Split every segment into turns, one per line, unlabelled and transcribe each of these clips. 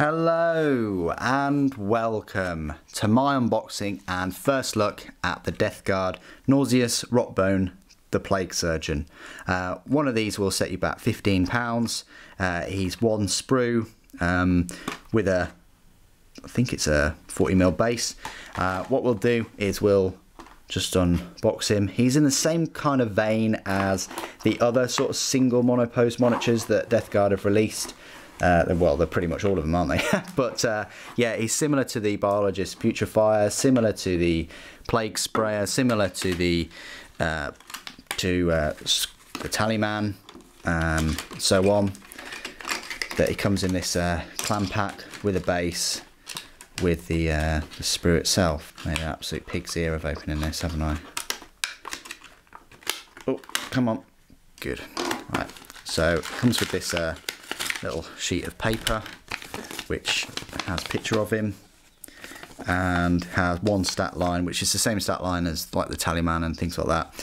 Hello and welcome to my unboxing and first look at the Death Guard Nauseous Rotbone, the Plague Surgeon. One of these will set you back £15. He's one sprue with a, I think it's a 40mm base. What we'll do is we'll just unbox him. He's in the same kind of vein as the other sort of single monopose monitors that Death Guard have released. Well, they're pretty much all of them, aren't they? But yeah, he's similar to the Biologist Putrefier, similar to the Plague Sprayer, similar to the Tallyman, so on. That he comes in this clam pack with a base, with the sprue itself. Made an absolute pig's ear of opening this, haven't I? Oh, come on. Good. Right. So it comes with this little sheet of paper which has a picture of him and has one stat line, which is the same stat line as like the Tallyman and things like that.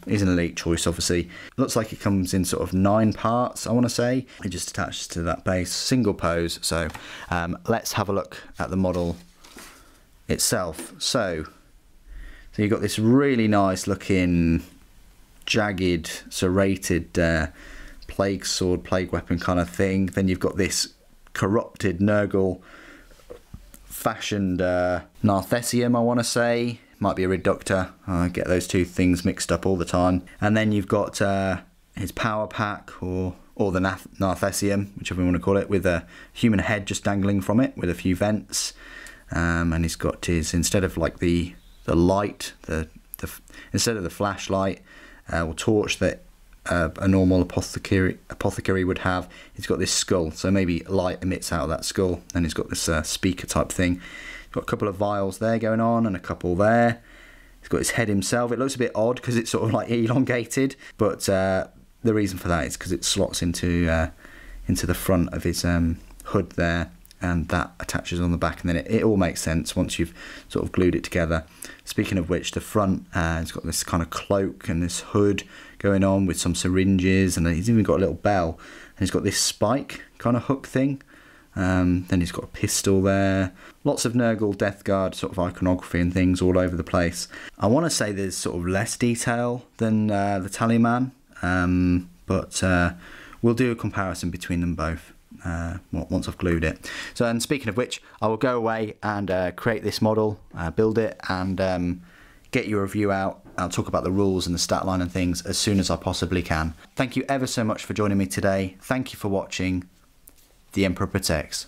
He's an elite choice, obviously. Looks like it comes in sort of 9 parts, I want to say. It just attaches to that base, single pose. So let's have a look at the model itself. So you've got this really nice looking jagged, serrated plague sword, plague weapon kind of thing. Then you've got this corrupted Nurgle fashioned Narthessium, I want to say. Might be a reductor. I get those two things mixed up all the time. And then you've got his power pack or the Narthessium, whichever you want to call it, with a human head just dangling from it with a few vents. And he's got his, instead of like the light, instead of the flashlight or torch that a normal apothecary would have, he's got this skull, so maybe light emits out of that skull. Then he's got this speaker type thing. He's got a couple of vials there going on and a couple there. He's got his head himself. It looks a bit odd because it's sort of like elongated, but the reason for that is because it slots into the front of his hood there, and that attaches on the back, and then it all makes sense once you've sort of glued it together. Speaking of which, the front has got this kind of cloak and this hood going on with some syringes, and he's even got a little bell, and he's got this spike kind of hook thing. Then he's got a pistol there. Lots of Nurgle Death Guard sort of iconography and things all over the place. I want to say there's sort of less detail than the Tallyman, but we'll do a comparison between them both once I've glued it. So, and speaking of which, I will go away and create this model, build it, and get you a review out. I'll talk about the rules and the stat line and things as soon as I possibly can. Thank you ever so much for joining me today. Thank you for watching. The Emperor Protects.